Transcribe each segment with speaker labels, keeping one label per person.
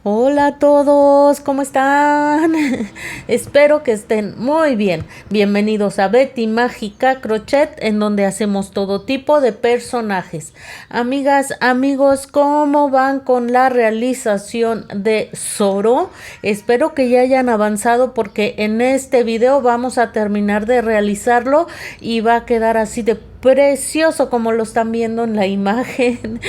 Speaker 1: Hola a todos, ¿cómo están? Espero que estén muy bien. Bienvenidos a Betty Mágica Crochet, en donde hacemos todo tipo de personajes. Amigas, amigos, ¿cómo van con la realización de Zoro? Espero que ya hayan avanzado porque en este video vamos a terminar de realizarlo y va a quedar así de precioso como lo están viendo en la imagen.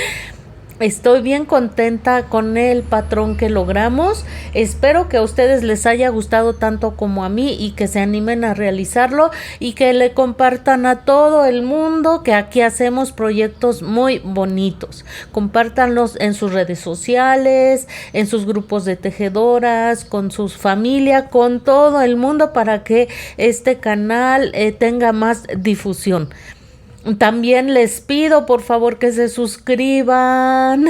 Speaker 1: Estoy bien contenta con el patrón que logramos. Espero que a ustedes les haya gustado tanto como a mí y que se animen a realizarlo y que le compartan a todo el mundo que aquí hacemos proyectos muy bonitos. Compártanlos en sus redes sociales, en sus grupos de tejedoras, con sus familia, con todo el mundo para que este canal tenga más difusión. También les pido por favor que se suscriban.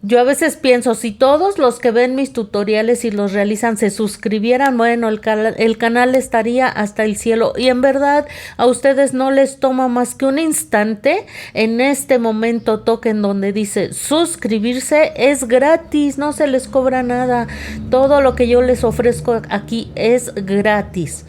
Speaker 1: Yo a veces pienso, si todos los que ven mis tutoriales y los realizan se suscribieran, bueno, el canal estaría hasta el cielo. Y en verdad a ustedes no les toma más que un instante. En este momento toquen donde dice suscribirse, es gratis, no se les cobra nada. Todo lo que yo les ofrezco aquí es gratis.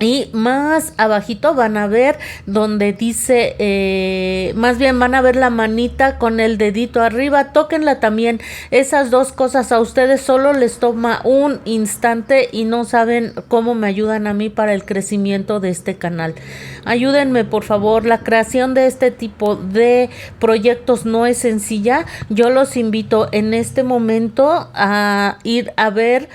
Speaker 1: Y más abajito van a ver donde dice, más bien van a ver la manita con el dedito arriba, tóquenla también. Esas dos cosas a ustedes solo les toma un instante y no saben cómo me ayudan a mí para el crecimiento de este canal. Ayúdenme por favor, la creación de este tipo de proyectos no es sencilla. Yo los invito en este momento a ir a ver.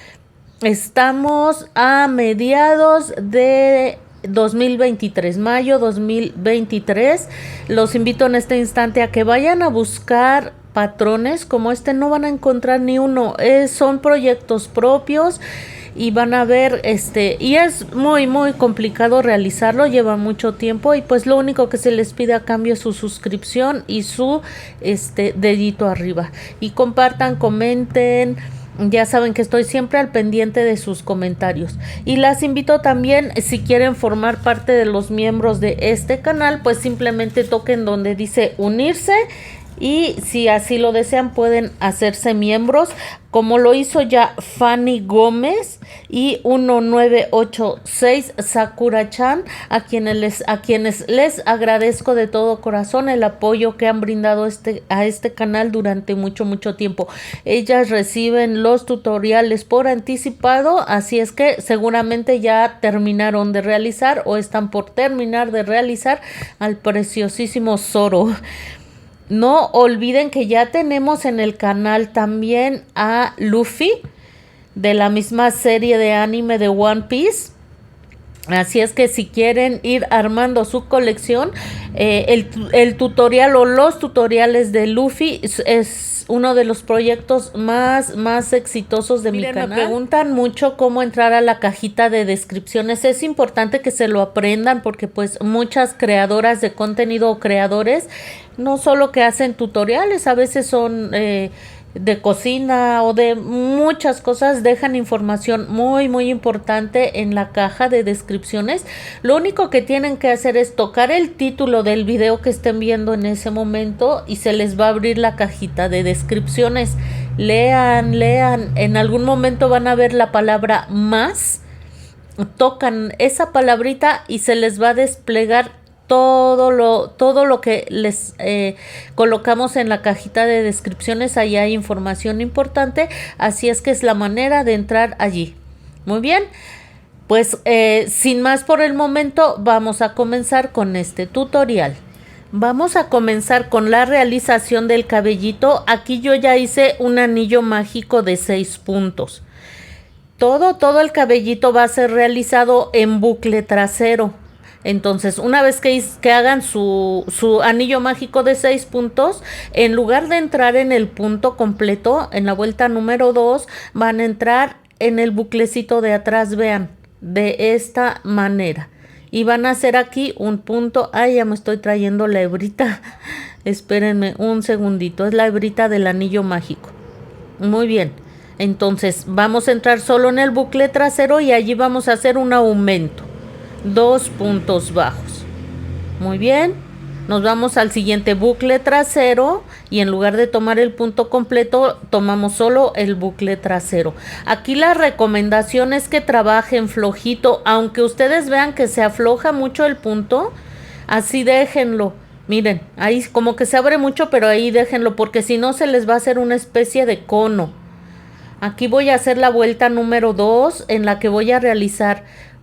Speaker 1: Estamos a mediados de 2023, mayo 2023. Los invito en este instante a que vayan a buscar patrones como este. No van a encontrar ni uno. Son proyectos propios y van a ver y es muy complicado realizarlo, lleva mucho tiempo y pues lo único que se les pide a cambio es su suscripción y su dedito arriba. Y compartan, comenten. Ya saben que estoy siempre al pendiente de sus comentarios. Y las invito también, si quieren formar parte de los miembros de este canal, pues simplemente toquen donde dice unirse. Y si así lo desean pueden hacerse miembros, como lo hizo ya Fanny Gómez y 1986 Sakura-chan, a quienes les agradezco de todo corazón el apoyo que han brindado a este canal durante mucho tiempo. Ellas reciben los tutoriales por anticipado, así es que seguramente ya terminaron de realizar o están por terminar de realizar al preciosísimo Zoro. No olviden que ya tenemos en el canal también a Luffy, de la misma serie de anime de One Piece. Así es que si quieren ir armando su colección, el tutorial o los tutoriales de Luffy es uno de los proyectos más exitosos de mi canal. Me preguntan mucho cómo entrar a la cajita de descripciones. Es importante que se lo aprendan porque pues muchas creadoras de contenido o creadores no solo que hacen tutoriales, a veces son de cocina o de muchas cosas, dejan información muy importante en la caja de descripciones. Lo único que tienen que hacer es tocar el título del video que estén viendo en ese momento y se les va a abrir la cajita de descripciones. Lean, en algún momento van a ver la palabra más, tocan esa palabrita y se les va a desplegar todo lo que les colocamos en la cajita de descripciones. Ahí hay información importante, así es que es la manera de entrar allí. Muy bien, pues sin más por el momento vamos a comenzar con este tutorial. Vamos a comenzar con la realización del cabellito. Aquí yo ya hice un anillo mágico de 6 puntos. Todo el cabellito va a ser realizado en bucle trasero. Entonces, una vez que hagan su anillo mágico de 6 puntos, en lugar de entrar en el punto completo, en la vuelta número 2, van a entrar en el buclecito de atrás, vean, de esta manera. Y van a hacer aquí un punto. Ay, ya me estoy trayendo la hebrita. Espérenme un segundito, es la hebrita del anillo mágico. Muy bien. Entonces, vamos a entrar solo en el bucle trasero y allí vamos a hacer un aumento. 2 puntos bajos. Muy bien. Nos vamos al siguiente bucle trasero y en lugar de tomar el punto completo, tomamos solo el bucle trasero. Aquí la recomendación es que trabajen flojito, aunque ustedes vean que se afloja mucho el punto, así déjenlo. Miren, ahí como que se abre mucho, pero ahí déjenlo, porque si no se les va a hacer una especie de cono. Aquí voy a hacer la vuelta número 2, en la que voy a realizar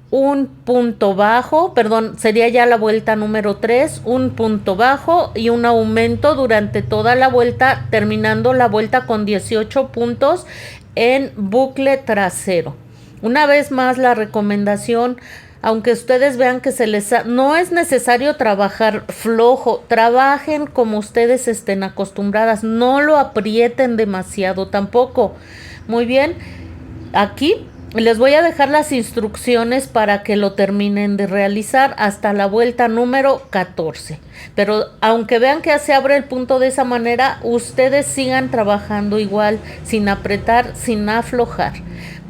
Speaker 1: un punto bajo, perdón, sería ya la vuelta número 3, un punto bajo y un aumento durante toda la vuelta, terminando la vuelta con 18 puntos en bucle trasero. Una vez más la recomendación, aunque ustedes vean que no es necesario trabajar flojo, trabajen como ustedes estén acostumbradas, no lo aprieten demasiado tampoco. Muy bien, aquí les voy a dejar las instrucciones para que lo terminen de realizar hasta la vuelta número 14. Pero aunque vean que se abre el punto de esa manera, ustedes sigan trabajando igual, sin apretar, sin aflojar.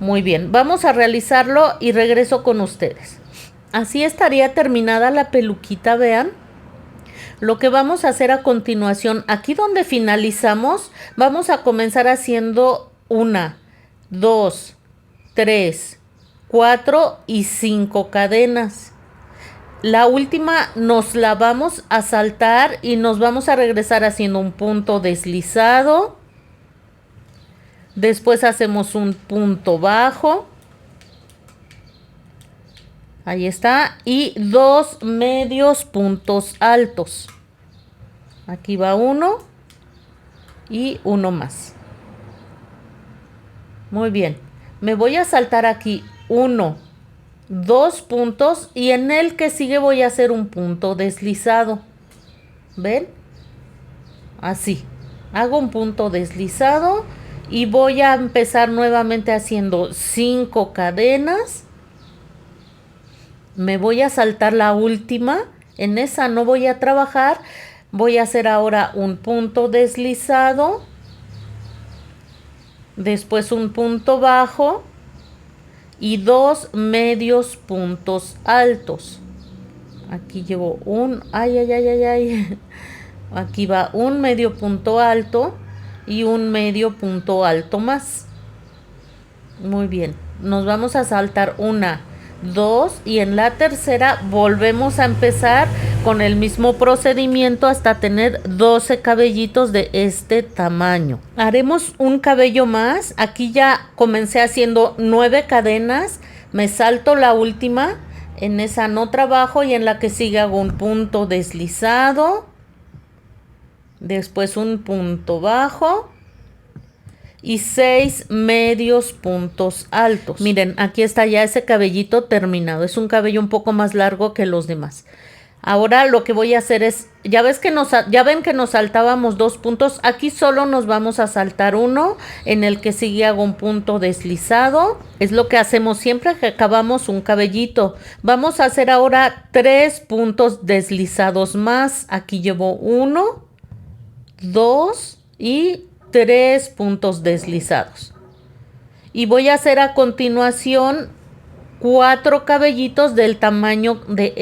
Speaker 1: Muy bien, vamos a realizarlo y regreso con ustedes. Así estaría terminada la peluquita, vean. Lo que vamos a hacer a continuación, aquí donde finalizamos, vamos a comenzar haciendo 1, 2, 3, 4 y 5 cadenas. La última nos la vamos a saltar y nos vamos a regresar haciendo un punto deslizado. Después hacemos un punto bajo. Ahí está. Y 2 medios puntos altos. Aquí va uno y uno más. Muy bien. Me voy a saltar aquí 1, 2 puntos y en el que sigue voy a hacer un punto deslizado. ¿Ven? Así. Hago un punto deslizado y voy a empezar nuevamente haciendo 5 cadenas. Me voy a saltar la última. En esa no voy a trabajar. Voy a hacer ahora un punto deslizado. Después un punto bajo y 2 medios puntos altos. Aquí llevo aquí va un medio punto alto y un medio punto alto más. Muy bien, nos vamos a saltar 1, 2 y en la tercera volvemos a empezar con el mismo procedimiento hasta tener 12 cabellitos de este tamaño. Haremos un cabello más. Aquí ya comencé haciendo 9 cadenas, me salto la última, en esa no trabajo y en la que sigue hago un punto deslizado, después un punto bajo y 6 medios puntos altos. Miren, aquí está ya ese cabellito terminado. Es un cabello un poco más largo que los demás. Ahora lo que voy a hacer es, ya ven que nos saltábamos 2 puntos, aquí solo nos vamos a saltar uno, en el que sigue hago un punto deslizado. Es lo que hacemos siempre que acabamos un cabellito. Vamos a hacer ahora 3 puntos deslizados más. Aquí llevo 1, 2 y 3 puntos deslizados. Y voy a hacer a continuación 4 cabellitos del tamaño de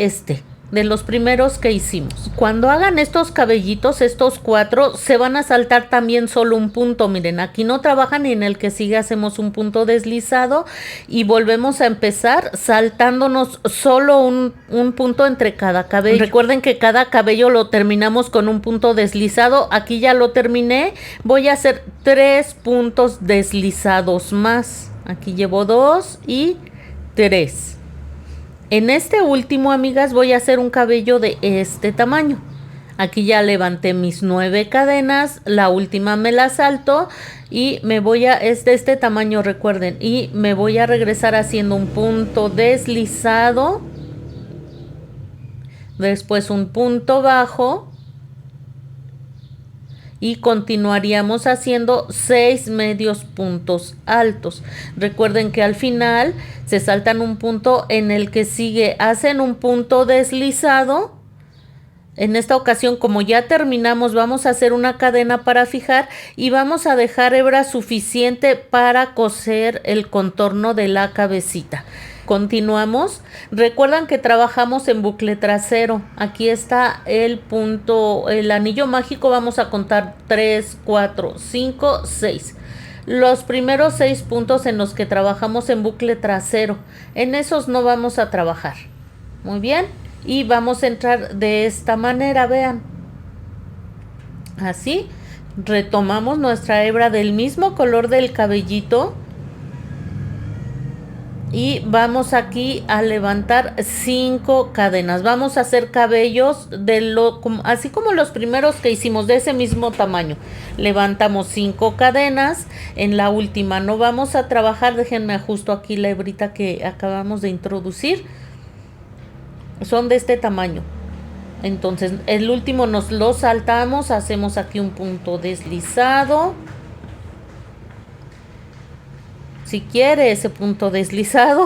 Speaker 1: los primeros que hicimos. Cuando hagan estos cabellitos, estos 4, se van a saltar también solo un punto. Miren, aquí no trabajan y en el que sigue hacemos un punto deslizado y volvemos a empezar saltándonos solo un punto entre cada cabello. Recuerden que cada cabello lo terminamos con un punto deslizado. Aquí ya lo terminé. Voy a hacer 3 puntos deslizados más. Aquí llevo 2 y 3. En este último, amigas, voy a hacer un cabello de este tamaño. Aquí ya levanté mis 9 cadenas, la última me la salto y me voy a, es de este tamaño, recuerden, y me voy a regresar haciendo un punto deslizado, después un punto bajo y continuaríamos haciendo 6 medios puntos altos. Recuerden que al final se saltan un punto, en el que sigue hacen un punto deslizado. En esta ocasión, como ya terminamos, vamos a hacer una cadena para fijar y vamos a dejar hebra suficiente para coser el contorno de la cabecita. Continuamos. Recuerdan que trabajamos en bucle trasero. Aquí está el punto, el anillo mágico. Vamos a contar 3, 4, 5, 6. Los primeros 6 puntos en los que trabajamos en bucle trasero. En esos no vamos a trabajar. Muy bien. Y vamos a entrar de esta manera, vean. Así. Retomamos nuestra hebra del mismo color del cabellito. Y vamos aquí a levantar 5 cadenas. Vamos a hacer cabellos así como los primeros que hicimos, de ese mismo tamaño. Levantamos 5 cadenas. En la última no vamos a trabajar. Déjenme ajusto aquí la hebrita que acabamos de introducir. Son de este tamaño. Entonces el último nos lo saltamos. Hacemos aquí un punto deslizado. Si quiere ese punto deslizado,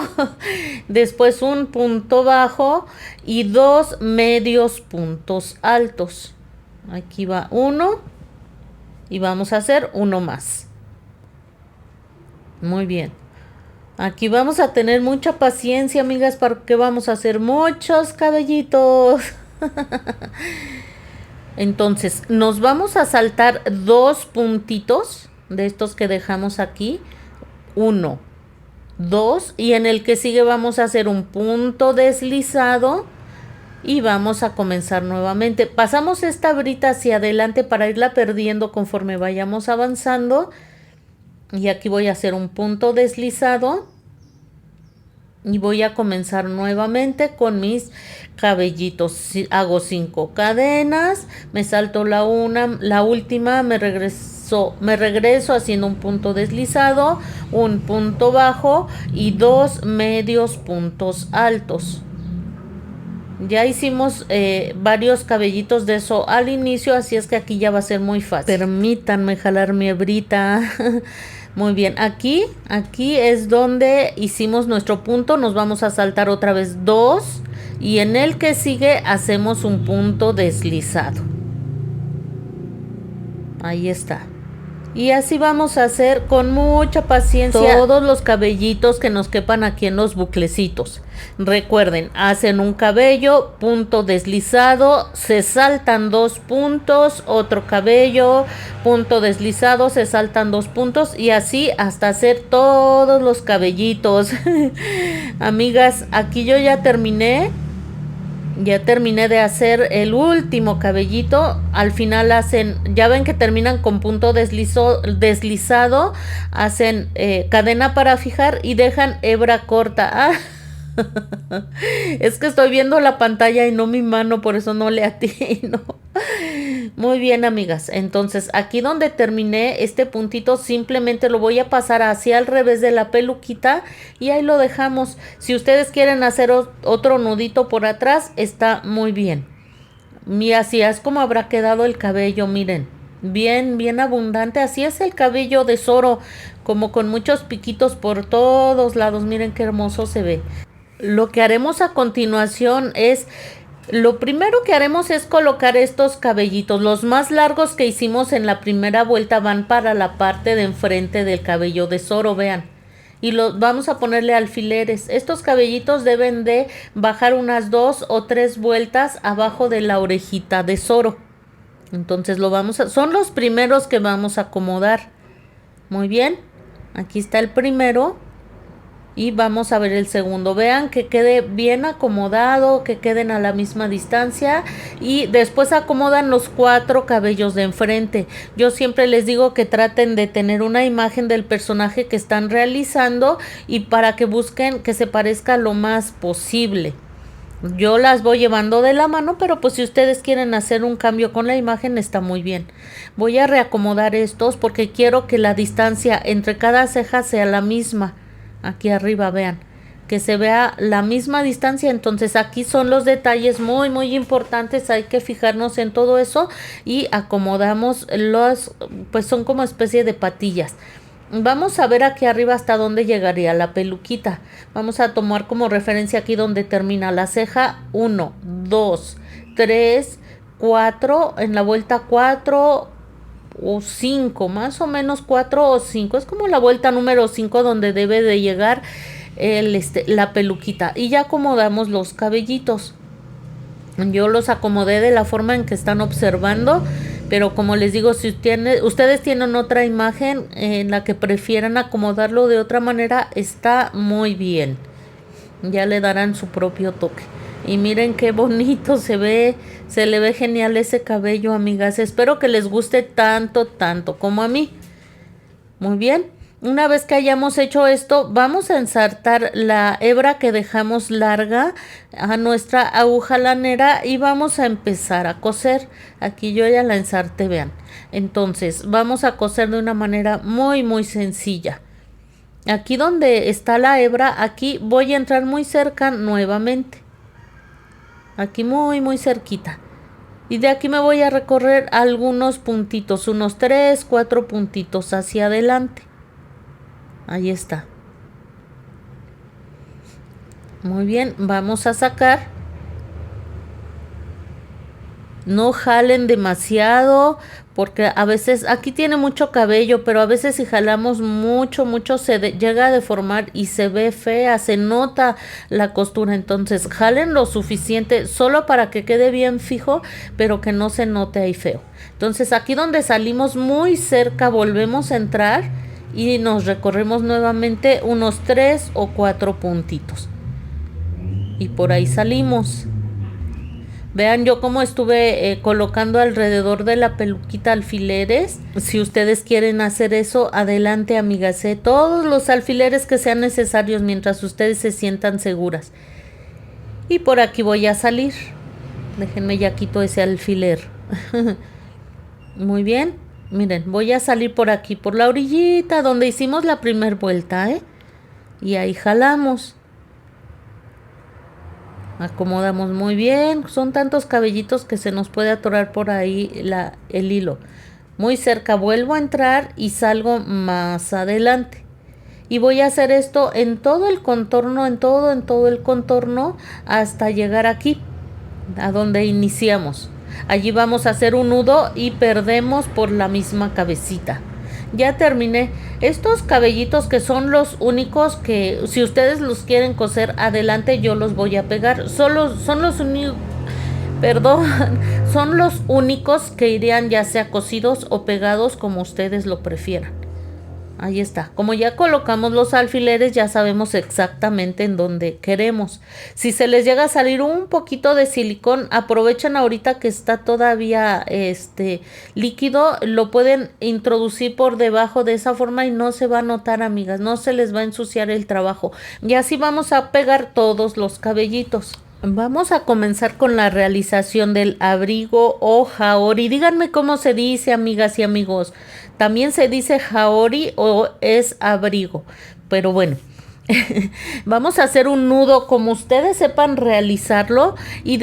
Speaker 1: después un punto bajo y 2 medios puntos altos. Aquí va uno y vamos a hacer uno más. Muy bien. Aquí vamos a tener mucha paciencia, amigas, porque vamos a hacer muchos cabellitos. Entonces, nos vamos a saltar 2 puntitos de estos que dejamos aquí. 1, 2 y en el que sigue vamos a hacer un punto deslizado y vamos a comenzar nuevamente. Pasamos esta hebrita hacia adelante para irla perdiendo conforme vayamos avanzando y aquí voy a hacer un punto deslizado y voy a comenzar nuevamente con mis cabellitos. Hago 5 cadenas, me salto la última, me regreso haciendo un punto deslizado, un punto bajo y 2 medios puntos altos. Ya hicimos varios cabellitos de eso al inicio, así es que aquí ya va a ser muy fácil. Permítanme jalar mi hebrita. Muy bien, aquí es donde hicimos nuestro punto. Nos vamos a saltar otra vez 2 y en el que sigue hacemos un punto deslizado. Ahí está. Y así vamos a hacer con mucha paciencia todos los cabellitos que nos quepan aquí en los buclecitos. Recuerden, hacen un cabello, punto deslizado, se saltan 2 puntos, otro cabello, punto deslizado, se saltan 2 puntos y así hasta hacer todos los cabellitos. Amigas, aquí yo ya terminé de hacer el último cabellito. Al final hacen, ya ven que terminan con punto deslizado, hacen cadena para fijar y dejan hebra corta. Es que estoy viendo la pantalla y no mi mano, por eso no le atino. Muy bien, amigas, entonces aquí donde terminé este puntito simplemente lo voy a pasar hacia al revés de la peluquita y ahí lo dejamos. Si ustedes quieren hacer otro nudito por atrás, está muy bien. Mira, así es como habrá quedado el cabello, miren, bien abundante. Así es el cabello de Zoro, como con muchos piquitos por todos lados. Miren qué hermoso se ve. Lo que haremos a continuación es, lo primero que haremos es colocar estos cabellitos. Los más largos que hicimos en la primera vuelta van para la parte de enfrente del cabello de Zoro, vean. Y vamos a ponerle alfileres. Estos cabellitos deben de bajar unas 2 o 3 vueltas abajo de la orejita de Zoro. Entonces son los primeros que vamos a acomodar. Muy bien, aquí está el primero. Y vamos a ver el segundo. Vean que quede bien acomodado, que queden a la misma distancia. Y después acomodan los 4 cabellos de enfrente. Yo siempre les digo que traten de tener una imagen del personaje que están realizando y para que busquen que se parezca lo más posible. Yo las voy llevando de la mano, pero pues si ustedes quieren hacer un cambio con la imagen está muy bien. Voy a reacomodar estos porque quiero que la distancia entre cada ceja sea la misma. Aquí arriba, vean, que se vea la misma distancia. Entonces aquí son los detalles muy importantes. Hay que fijarnos en todo eso y acomodamos pues son como especie de patillas. Vamos a ver aquí arriba hasta dónde llegaría la peluquita. Vamos a tomar como referencia aquí donde termina la ceja. 1, 2, 3, 4, en la vuelta 4 o 5, más o menos 4 o 5, es como la vuelta número 5 donde debe de llegar la peluquita y ya acomodamos los cabellitos. Yo los acomodé de la forma en que están observando, pero como les digo, si ustedes tienen otra imagen en la que prefieran acomodarlo de otra manera, está muy bien. Ya le darán su propio toque. Y miren qué bonito se ve, se le ve genial ese cabello, amigas. Espero que les guste tanto como a mí. Muy bien. Una vez que hayamos hecho esto, vamos a ensartar la hebra que dejamos larga a nuestra aguja lanera y vamos a empezar a coser. Aquí yo ya la ensarté, vean. Entonces, vamos a coser de una manera muy sencilla. Aquí donde está la hebra, aquí voy a entrar muy cerca nuevamente. Aquí muy cerquita. Y de aquí me voy a recorrer algunos puntitos, unos 3, 4 puntitos hacia adelante. Ahí está. Muy bien, vamos a sacar. No jalen demasiado porque a veces aquí tiene mucho cabello, pero a veces si jalamos mucho llega a deformar y se ve fea, se nota la costura. Entonces jalen lo suficiente solo para que quede bien fijo, pero que no se note ahí feo. Entonces aquí donde salimos muy cerca volvemos a entrar y nos recorremos nuevamente unos 3 o 4 puntitos. Y por ahí salimos. Vean yo cómo estuve colocando alrededor de la peluquita alfileres. Si ustedes quieren hacer eso, adelante, amigas. Todos los alfileres que sean necesarios mientras ustedes se sientan seguras. Y por aquí voy a salir. Déjenme ya quito ese alfiler. Muy bien. Miren, voy a salir por aquí, por la orillita donde hicimos la primera vuelta, y ahí jalamos. Acomodamos muy bien. Son tantos cabellitos que se nos puede atorar por ahí el hilo. Muy cerca vuelvo a entrar y salgo más adelante. Y voy a hacer esto en todo el contorno, en todo el contorno hasta llegar aquí, a donde iniciamos. Allí vamos a hacer un nudo y perdemos por la misma cabecita. Ya terminé. Estos cabellitos que son los únicos que si ustedes los quieren coser adelante yo los voy a pegar. Son los únicos que irían ya sea cosidos o pegados como ustedes lo prefieran. Ahí está. Como ya colocamos los alfileres, ya sabemos exactamente en dónde queremos. Si se les llega a salir un poquito de silicón, aprovechen ahorita que está todavía líquido, lo pueden introducir por debajo de esa forma y no se va a notar, amigas, no se les va a ensuciar el trabajo. Y así vamos a pegar todos los cabellitos. Vamos a comenzar con la realización del abrigo o jaori. Díganme cómo se dice, amigas y amigos. También se dice jaori o es abrigo. Pero bueno, vamos a hacer un nudo como ustedes sepan realizarlo. Y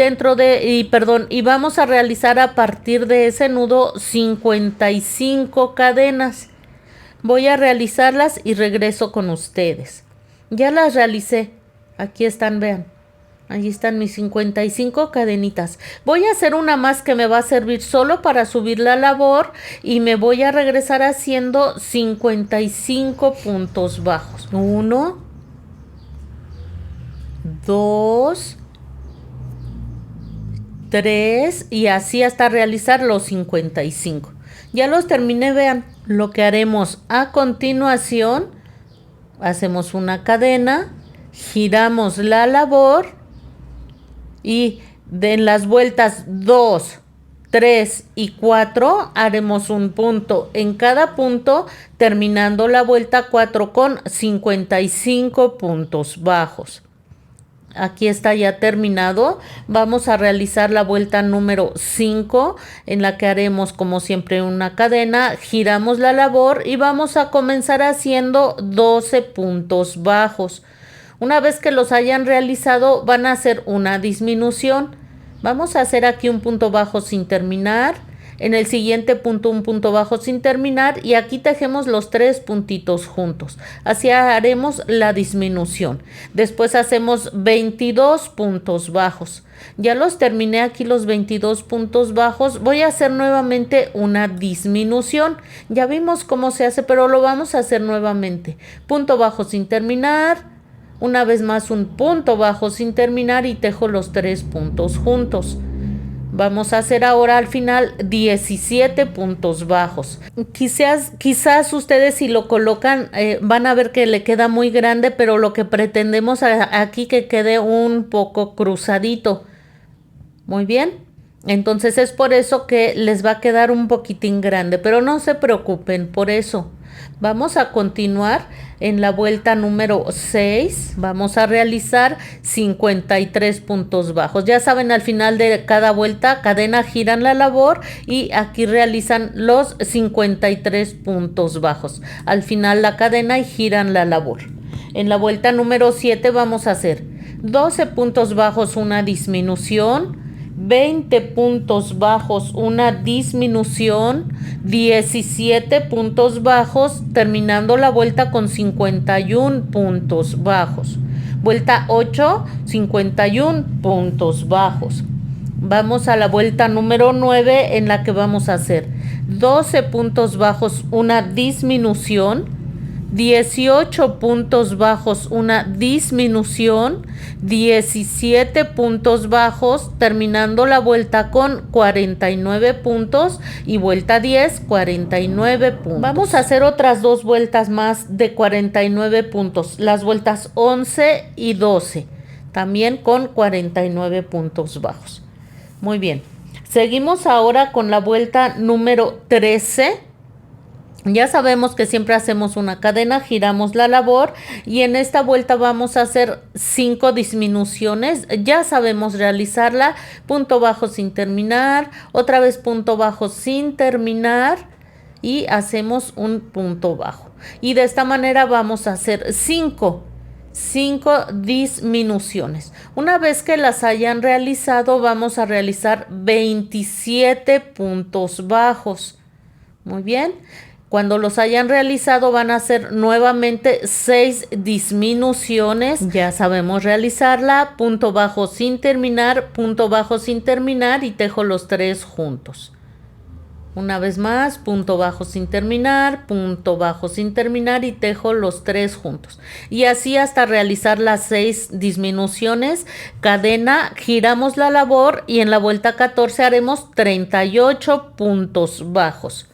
Speaker 1: vamos a realizar a partir de ese nudo 55 cadenas. Voy a realizarlas y regreso con ustedes. Ya las realicé. Aquí están, vean. Allí están mis 55 cadenitas. Voy a hacer una más que me va a servir solo para subir la labor y me voy a regresar haciendo 55 puntos bajos. 1, 2, 3 y así hasta realizar los 55. Ya los terminé, vean. Lo que haremos a continuación, hacemos una cadena, giramos la labor. Y en las vueltas 2, 3 y 4 haremos un punto en cada punto, terminando la vuelta 4 con 55 puntos bajos. Aquí está ya terminado. Vamos a realizar la vuelta número 5 en la que haremos como siempre una cadena, giramos la labor y vamos a comenzar haciendo 12 puntos bajos. Una vez que los hayan realizado van a hacer una disminución. Vamos a hacer aquí un punto bajo sin terminar. En el siguiente punto un punto bajo sin terminar y aquí tejemos los 3 puntitos juntos. Así haremos la disminución. Después hacemos 22 puntos bajos. Ya los terminé aquí los 22 puntos bajos. Voy a hacer nuevamente una disminución. Ya vimos cómo se hace, pero lo vamos a hacer nuevamente. Punto bajo sin terminar. una vez más un punto bajo sin terminar y tejo los 3 puntos juntos. Vamos a hacer ahora al final 17 puntos bajos. Quizás ustedes si lo colocan van a ver que le queda muy grande, pero lo que pretendemos aquí que quede un poco cruzadito. Muy bien. Entonces es por eso que les va a quedar un poquitín grande, pero no se preocupen por eso. Vamos a continuar en la vuelta número 6. Vamos a realizar 53 puntos bajos. Ya saben, al final de cada vuelta, cadena, giran la labor y aquí realizan los 53 puntos bajos. Al final la cadena y giran la labor. En la vuelta número 7 vamos a hacer 12 puntos bajos, una disminución, 20 puntos bajos, una disminución, 17 puntos bajos, terminando la vuelta con 51 puntos bajos. Vuelta 8, 51 puntos bajos. Vamos a la vuelta número 9 en la que vamos a hacer 12 puntos bajos, una disminución, 18 puntos bajos, una disminución, 17 puntos bajos, terminando la vuelta con 49 puntos y vuelta 10, 49 puntos. Vamos a hacer otras dos vueltas más de 49 puntos, las vueltas 11 y 12, también con 49 puntos bajos. Muy bien, seguimos ahora con la vuelta número 13. Ya sabemos que siempre hacemos una cadena, giramos la labor y en esta vuelta vamos a hacer 5 disminuciones. Ya sabemos realizarla, punto bajo sin terminar, otra vez punto bajo sin terminar y hacemos un punto bajo. Y de esta manera vamos a hacer 5 disminuciones. Una vez que las hayan realizado, vamos a realizar 27 puntos bajos. Muy bien. Cuando los hayan realizado van a hacer nuevamente 6 disminuciones. Ya sabemos realizarla, punto bajo sin terminar y tejo los 3 juntos. Una vez más, punto bajo sin terminar y tejo los 3 juntos. Y así hasta realizar las 6 disminuciones, cadena, giramos la labor y en la vuelta 14 haremos 38 puntos bajos.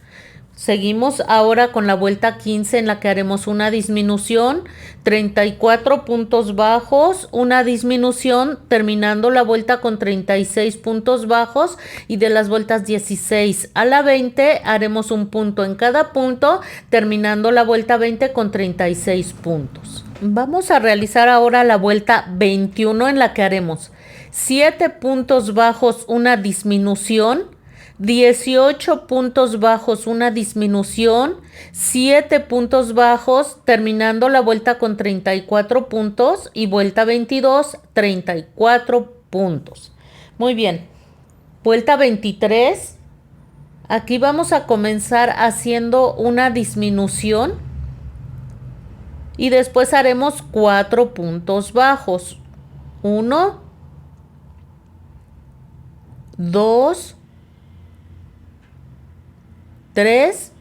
Speaker 1: Seguimos ahora con la vuelta 15 en la que haremos una disminución, 34 puntos bajos, una disminución, terminando la vuelta con 36 puntos bajos y de las vueltas 16 a la 20 haremos un punto en cada punto, terminando la vuelta 20 con 36 puntos. Vamos a realizar ahora la vuelta 21 en la que haremos 7 puntos bajos, una disminución, 18 puntos bajos, una disminución, 7 puntos bajos, terminando la vuelta con 34 puntos y vuelta 22, 34 puntos. Muy bien, vuelta 23, aquí vamos a comenzar haciendo una disminución y después haremos 4 puntos bajos. 1, 2, 3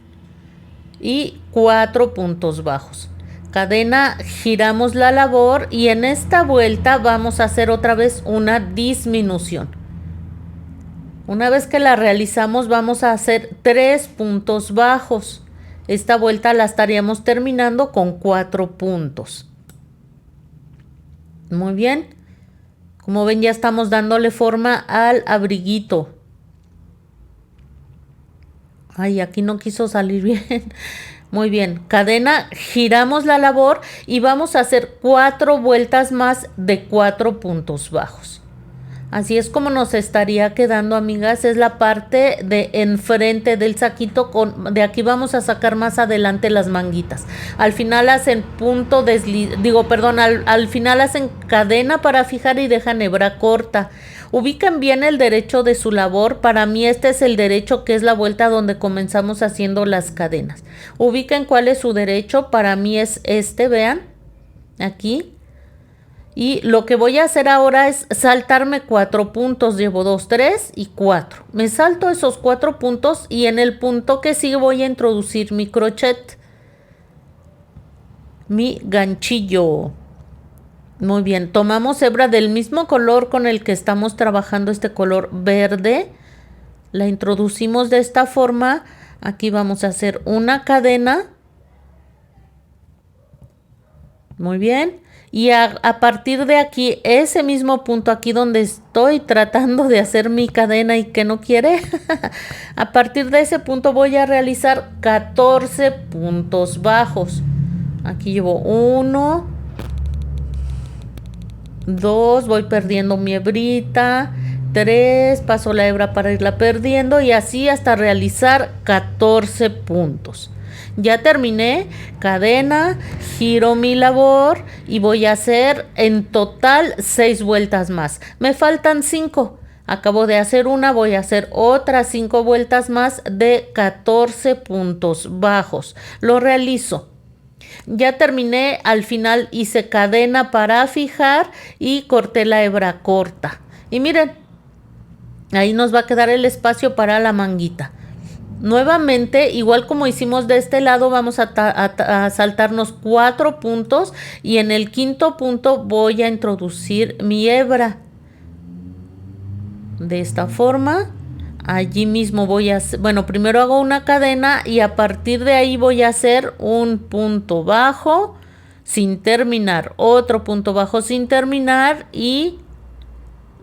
Speaker 1: y 4 puntos bajos. Cadena, giramos la labor y en esta vuelta vamos a hacer otra vez una disminución. Una vez que la realizamos vamos a hacer 3 puntos bajos. Esta vuelta la estaríamos terminando con 4 puntos. Muy bien. Como ven, ya estamos dándole forma al abriguito. Ay, aquí no quiso salir bien. Muy bien, cadena, giramos la labor y vamos a hacer 4 vueltas más de 4 puntos bajos. Así es como nos estaría quedando, amigas. Es la parte de enfrente del saquito. De aquí vamos a sacar más adelante las manguitas. Al final hacen al final hacen cadena para fijar y dejan hebra corta. Ubiquen bien el derecho de su labor. Para mí este es el derecho, que es la vuelta donde comenzamos haciendo las cadenas. Ubiquen cuál es su derecho. Para mí es este, vean, aquí. Y lo que voy a hacer ahora es saltarme 4 puntos. Llevo 2, 3 y 4. Me salto esos 4 puntos y en el punto que sigue voy a introducir mi crochet, mi ganchillo. Muy bien, tomamos hebra del mismo color con el que estamos trabajando, este color verde. La introducimos de esta forma. Aquí vamos a hacer una cadena. Muy bien. Y a partir de aquí, ese mismo punto aquí donde estoy tratando de hacer mi cadena y que no quiere, a partir de ese punto voy a realizar 14 puntos bajos. Aquí llevo 1, 2, voy perdiendo mi hebrita, 3, paso la hebra para irla perdiendo y así hasta realizar 14 puntos. Ya terminé, cadena, giro mi labor y voy a hacer en total 6 vueltas más. Me faltan 5. Acabo de hacer una, voy a hacer otras 5 vueltas más de 14 puntos bajos. Lo realizo. Ya terminé, al final hice cadena para fijar y corté la hebra corta. Y miren, ahí nos va a quedar el espacio para la manguita. Nuevamente, igual como hicimos de este lado, vamos a saltarnos 4 puntos y en el quinto punto voy a introducir mi hebra. De esta forma, allí mismo voy a hacer, bueno, primero hago una cadena y a partir de ahí voy a hacer un punto bajo sin terminar, otro punto bajo sin terminar y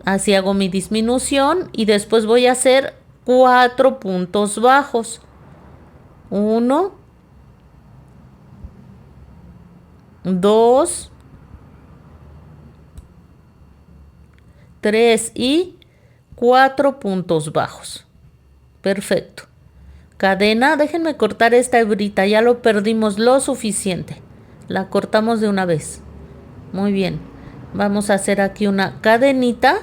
Speaker 1: así hago mi disminución y después voy a hacer 4 puntos bajos. 1, 2, 3 y 4 puntos bajos. Perfecto. Cadena, déjenme cortar esta hebrita, ya lo perdimos lo suficiente. La cortamos de una vez. Muy bien. Vamos a hacer aquí una cadenita.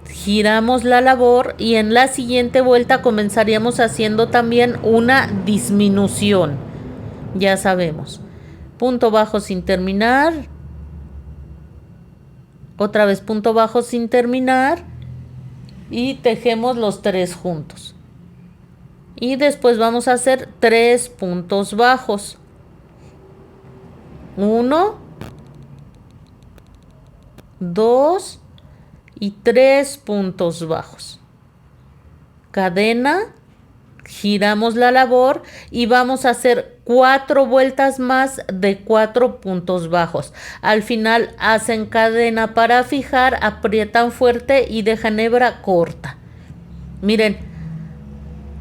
Speaker 1: Giramos la labor y en la siguiente vuelta comenzaríamos haciendo también una disminución. Ya sabemos. Punto bajo sin terminar. Otra vez punto bajo sin terminar. Y tejemos los 3 juntos. Y después vamos a hacer 3 puntos bajos. 1, 2 y 3 puntos bajos. Cadena, giramos la labor y vamos a hacer 4 vueltas más de 4 puntos bajos. Al final hacen cadena para fijar, aprietan fuerte y dejan hebra corta. Miren,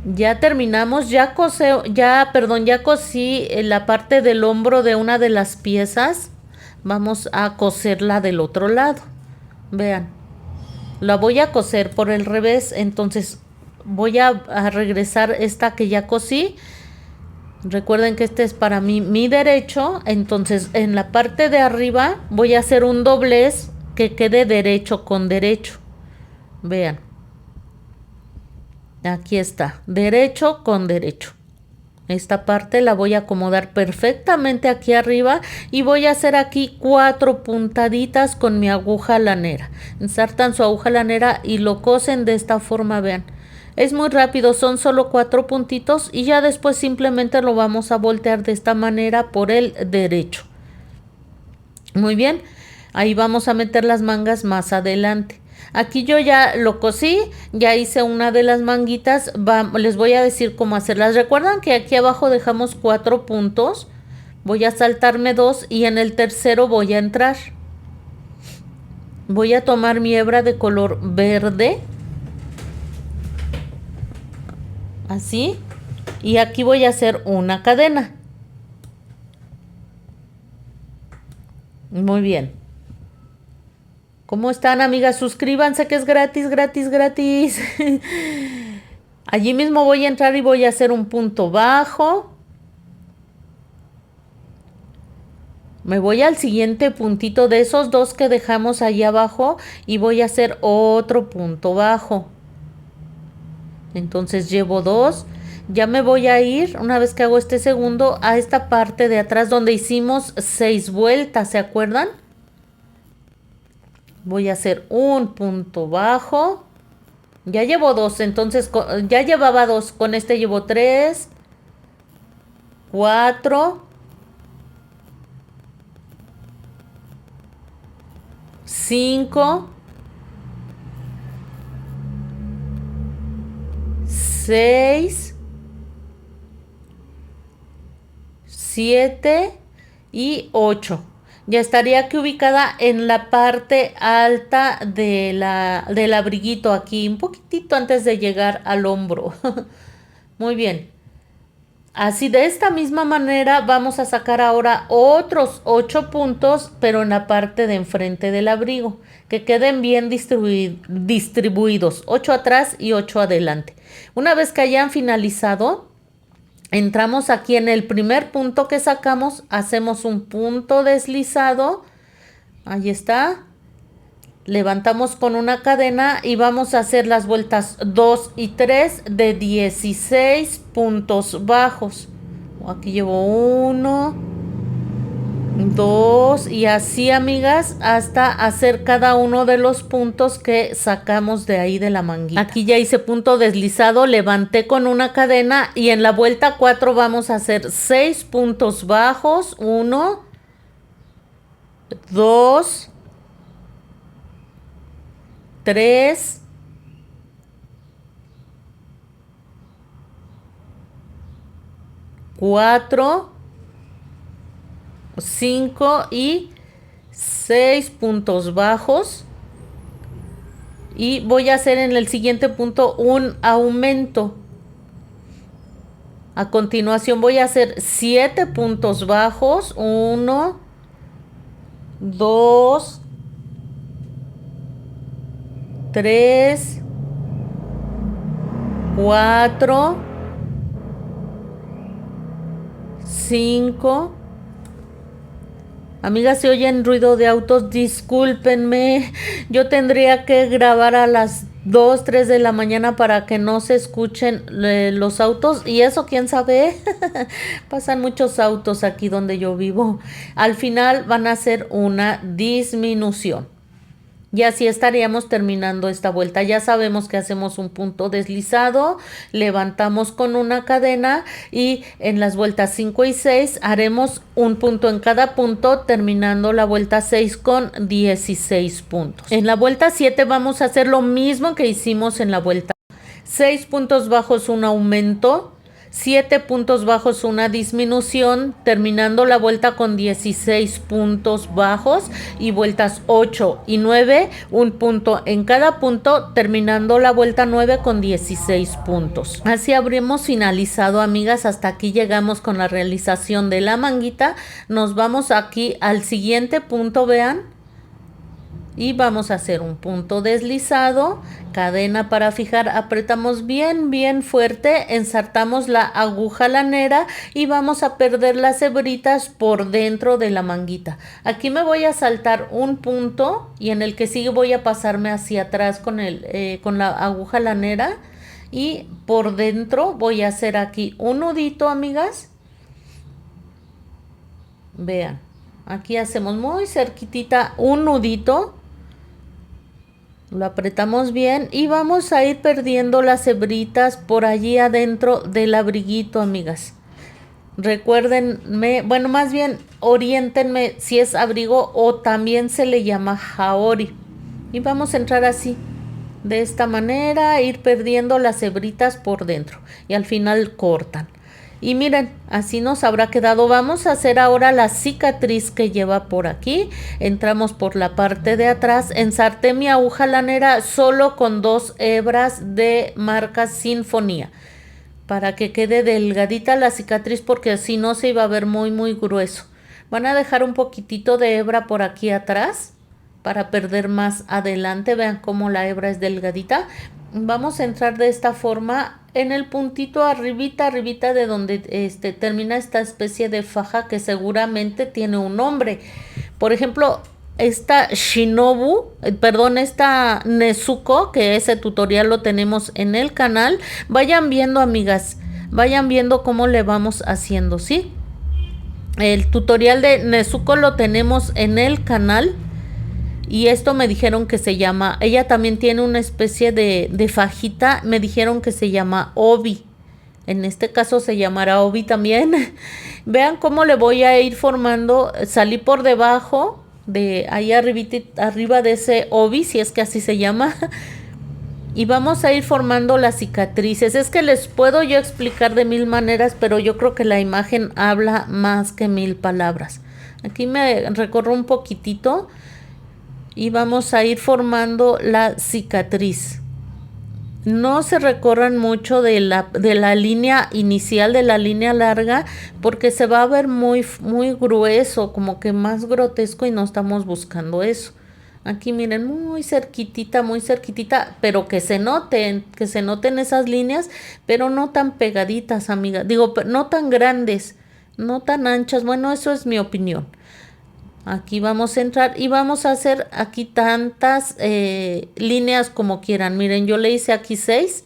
Speaker 1: ya terminamos, ya cosí la parte del hombro de una de las piezas. Vamos a coserla del otro lado. Vean, la voy a coser por el revés, entonces voy a regresar esta que ya cosí. Recuerden que este es para mí mi derecho, entonces en la parte de arriba voy a hacer un doblez que quede derecho con derecho. Vean. Aquí está, derecho con derecho. Esta parte la voy a acomodar perfectamente aquí arriba y voy a hacer aquí 4 puntaditas con mi aguja lanera. Ensartan su aguja lanera y lo cosen de esta forma, vean. Es muy rápido, son solo 4 puntitos y ya después simplemente lo vamos a voltear de esta manera por el derecho. Muy bien, ahí vamos a meter las mangas más adelante. Aquí yo ya lo cosí, ya hice una de las manguitas, les voy a decir cómo hacerlas. Recuerdan que aquí abajo dejamos 4 puntos, voy a saltarme 2 y en el tercero voy a entrar. Voy a tomar mi hebra de color verde, así, y aquí voy a hacer una cadena. Muy bien. ¿Cómo están, amigas? Suscríbanse que es gratis, gratis, gratis. Allí mismo voy a entrar y voy a hacer un punto bajo. Me voy al siguiente puntito de esos 2 que dejamos ahí abajo y voy a hacer otro punto bajo. Entonces llevo 2. Ya me voy a ir, una vez que hago este segundo, a esta parte de atrás donde hicimos 6 vueltas, ¿se acuerdan? Voy a hacer un punto bajo. Ya llevo 2, entonces ya llevaba 2. Con este llevo 3, 4, 5, 6, 7 y 8. Ya estaría aquí ubicada en la parte alta del abriguito, aquí un poquitito antes de llegar al hombro. Muy bien. Así de esta misma manera vamos a sacar ahora otros 8 puntos, pero en la parte de enfrente del abrigo, que queden bien distribuidos, 8 atrás y 8 adelante. Una vez que hayan finalizado, entramos aquí en el primer punto que sacamos, hacemos un punto deslizado, ahí está, levantamos con una cadena y vamos a hacer las vueltas 2 y 3 de 16 puntos bajos. Aquí llevo 1, 2 y así, amigas, hasta hacer cada uno de los puntos que sacamos de ahí de la manguita. Aquí ya hice punto deslizado, levanté con una cadena y en la vuelta 4 vamos a hacer 6 puntos bajos. 1, 2, 3, 4, 5 y 6 puntos bajos. Y voy a hacer en el siguiente punto un aumento. A continuación voy a hacer 7 puntos bajos. 1, 2, 3, 4, 5. Amigas, si oyen ruido de autos, discúlpenme. Yo tendría que grabar a las 2, 3 de la mañana para que no se escuchen los autos. Y eso, quién sabe. Pasan muchos autos aquí donde yo vivo. Al final van a hacer una disminución. Y así estaríamos terminando esta vuelta. Ya sabemos que hacemos un punto deslizado, levantamos con una cadena y en las vueltas 5 y 6 haremos un punto en cada punto, terminando la vuelta 6 con 16 puntos. En la vuelta 7 vamos a hacer lo mismo que hicimos en la vuelta. 6 puntos bajos, un aumento. 7 puntos bajos, una disminución, terminando la vuelta con 16 puntos bajos y vueltas 8 y 9, un punto en cada punto, terminando la vuelta 9 con 16 puntos. Así habremos finalizado, amigas. Hasta aquí llegamos con la realización de la manguita. Nos vamos aquí al siguiente punto, vean. Y vamos a hacer un punto deslizado, cadena para fijar, apretamos bien fuerte, ensartamos la aguja lanera y vamos a perder las hebritas por dentro de la manguita. Aquí me voy a saltar un punto y en el que sigue voy a pasarme hacia atrás con la aguja lanera y por dentro voy a hacer aquí un nudito, amigas. Vean, aquí hacemos muy cerquitita un nudito. Lo apretamos bien y vamos a ir perdiendo las hebritas por allí adentro del abriguito, amigas. Recuérdenme, bueno, más bien oriéntenme si es abrigo o también se le llama jaori. Y vamos a entrar así, de esta manera, ir perdiendo las hebritas por dentro y al final cortan. Y miren, así nos habrá quedado. Vamos a hacer ahora la cicatriz que lleva por aquí. Entramos por la parte de atrás. Ensarté mi aguja lanera solo con 2 hebras de marca Sinfonía, para que quede delgadita la cicatriz, porque si no se iba a ver muy grueso. Van a dejar un poquitito de hebra por aquí atrás para perder más adelante. Vean cómo la hebra es delgadita. Vamos a entrar de esta forma en el puntito arribita de donde termina esta especie de faja que seguramente tiene un nombre. Por ejemplo, esta esta Nezuko, que ese tutorial lo tenemos en el canal. Vayan viendo, amigas, vayan viendo cómo le vamos haciendo, ¿sí? El tutorial de Nezuko lo tenemos en el canal. Y esto me dijeron que se llama, ella también tiene una especie de fajita, me dijeron que se llama obi. En este caso se llamará obi también. Vean cómo le voy a ir formando. Salí por debajo de ahí arriba de ese obi, si es que así se llama. Y vamos a ir formando las cicatrices. Es que les puedo yo explicar de mil maneras, pero yo creo que la imagen habla más que mil palabras. Aquí me recorro un poquitito y vamos a ir formando la cicatriz. No se recorran mucho de la línea inicial, de la línea larga, porque se va a ver muy, muy grueso, como que más grotesco, y no estamos buscando eso. Aquí miren, muy cerquitita, pero que se noten esas líneas, pero no tan pegaditas, amiga. Digo, no tan grandes, no tan anchas. Bueno, eso es mi opinión. Aquí vamos a entrar y vamos a hacer aquí tantas líneas como quieran. Miren, yo le hice aquí 6.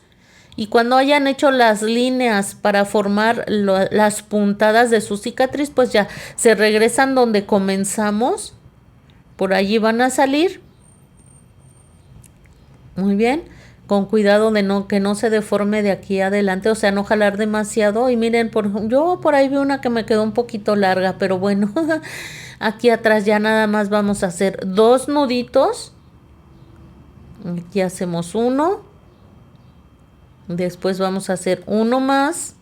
Speaker 1: Y cuando hayan hecho las líneas para formar las puntadas de su cicatriz, pues ya se regresan donde comenzamos. Por allí van a salir. Muy bien. Con cuidado de que no se deforme de aquí adelante, o sea, no jalar demasiado. Y miren, yo por ahí vi una que me quedó un poquito larga, pero bueno, aquí atrás ya nada más vamos a hacer 2 nuditos. Aquí hacemos uno. Después vamos a hacer uno más.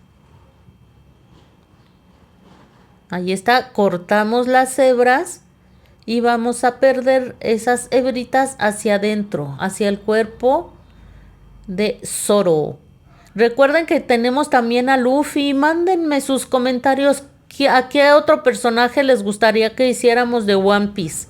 Speaker 1: Ahí está, cortamos las hebras y vamos a perder esas hebritas hacia adentro, hacia el cuerpo de Zoro. Recuerden que tenemos también a Luffy. Mándenme sus comentarios. ¿A qué otro personaje les gustaría que hiciéramos de One Piece?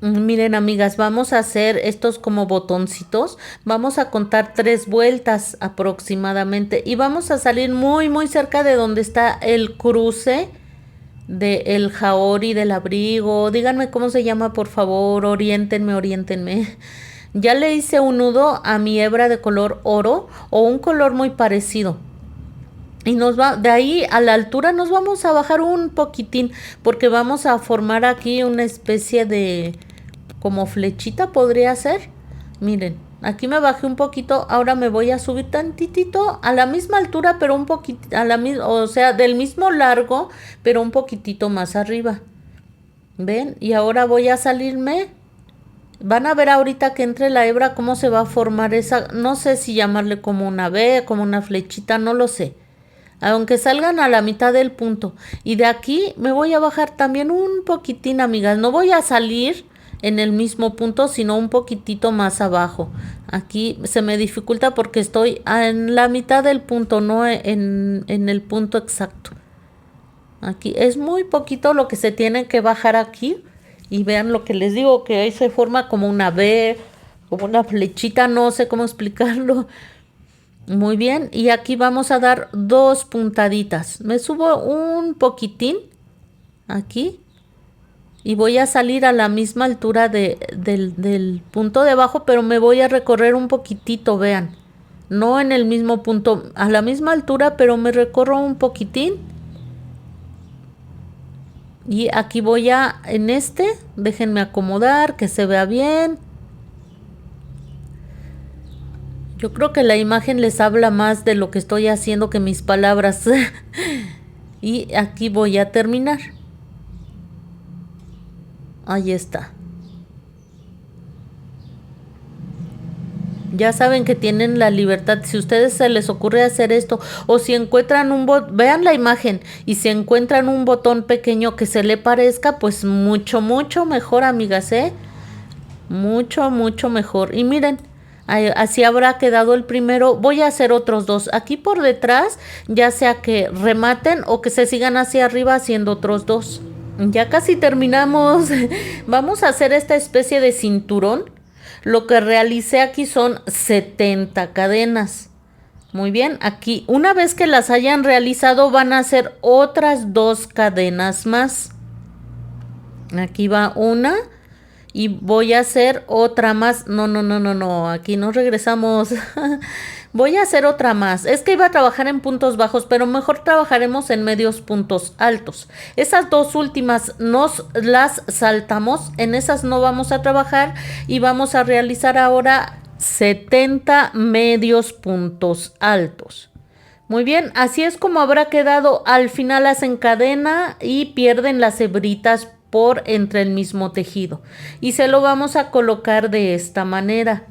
Speaker 1: Miren, amigas, vamos a hacer estos como botoncitos. Vamos a contar 3 vueltas aproximadamente. Y vamos a salir muy, muy cerca de donde está el cruce del jaori, del abrigo. Díganme cómo se llama, por favor. Oriéntenme. Ya le hice un nudo a mi hebra de color oro o un color muy parecido. Y de ahí a la altura nos vamos a bajar un poquitín, porque vamos a formar aquí una especie de como flechita, podría ser. Miren, aquí me bajé un poquito, ahora me voy a subir tantitito a la misma altura, pero un poquito, o sea, del mismo largo, pero un poquitito más arriba. ¿Ven? Y ahora voy a salirme. Van a ver ahorita que entre la hebra cómo se va a formar esa, no sé si llamarle como una V, como una flechita, no lo sé. Aunque salgan a la mitad del punto. Y de aquí me voy a bajar también un poquitín, amigas. No voy a salir en el mismo punto, sino un poquitito más abajo. Aquí se me dificulta porque estoy en la mitad del punto, no en el punto exacto. Aquí es muy poquito lo que se tiene que bajar aquí. Y vean lo que les digo, que ahí se forma como una V, como una flechita, no sé cómo explicarlo. Muy bien, y aquí vamos a dar 2 puntaditas. Me subo un poquitín aquí y voy a salir a la misma altura del punto de abajo, pero me voy a recorrer un poquitito, vean. No en el mismo punto, a la misma altura, pero me recorro un poquitín. Y aquí voy déjenme acomodar, que se vea bien. Yo creo que la imagen les habla más de lo que estoy haciendo que mis palabras. Y aquí voy a terminar. Ahí está. Ya saben que tienen la libertad. Si a ustedes se les ocurre hacer esto, o si encuentran vean la imagen, y si encuentran un botón pequeño que se le parezca, pues mucho, mucho mejor, amigas, mucho, mucho mejor. Y miren, así habrá quedado el primero. Voy a hacer otros 2 aquí por detrás, ya sea que rematen o que se sigan hacia arriba haciendo otros 2. Ya casi terminamos. Vamos a hacer esta especie de cinturón. Lo que realicé aquí son 70 cadenas. Muy bien, aquí una vez que las hayan realizado van a hacer otras 2 cadenas más. Aquí va una y voy a hacer otra más. No, aquí nos regresamos. Voy a hacer otra más. Es que iba a trabajar en puntos bajos, pero mejor trabajaremos en medios puntos altos. Esas 2 últimas nos las saltamos. En esas no vamos a trabajar y vamos a realizar ahora 70 medios puntos altos. Muy bien, así es como habrá quedado. Al final hacen cadena y pierden las hebritas por entre el mismo tejido. Y se lo vamos a colocar de esta manera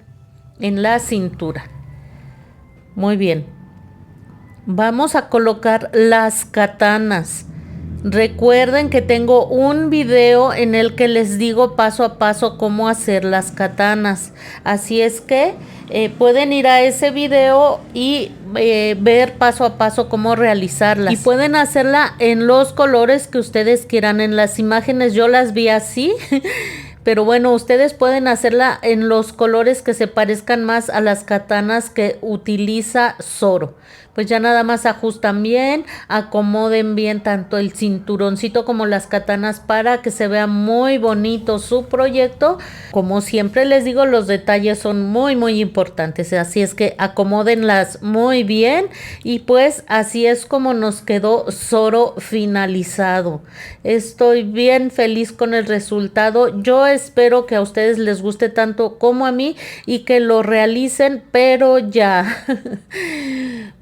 Speaker 1: en la cintura. Muy bien. Vamos a colocar las katanas. Recuerden que tengo un video en el que les digo paso a paso cómo hacer las katanas. Así es que pueden ir a ese video y ver paso a paso cómo realizarlas. Y pueden hacerla en los colores que ustedes quieran. En las imágenes yo las vi así. Pero bueno, ustedes pueden hacerla en los colores que se parezcan más a las katanas que utiliza Zoro. Pues ya nada más ajustan bien, acomoden bien tanto el cinturoncito como las katanas para que se vea muy bonito su proyecto. Como siempre les digo, los detalles son muy importantes, así es que acomódenlas muy bien y pues así es como nos quedó Zoro finalizado. Estoy bien feliz con el resultado. Yo espero que a ustedes les guste tanto como a mí y que lo realicen, pero ya.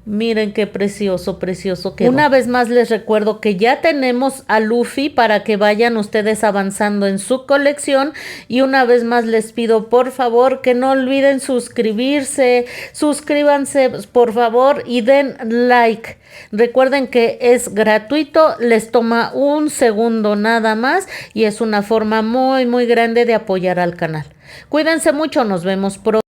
Speaker 1: Miren qué precioso quedó. Una vez más les recuerdo que ya tenemos a Luffy para que vayan ustedes avanzando en su colección. Y una vez más les pido por favor que no olviden suscribirse. Suscríbanse por favor y den like. Recuerden que es gratuito, les toma un segundo nada más y es una forma muy grande de apoyar al canal. Cuídense mucho, nos vemos pronto.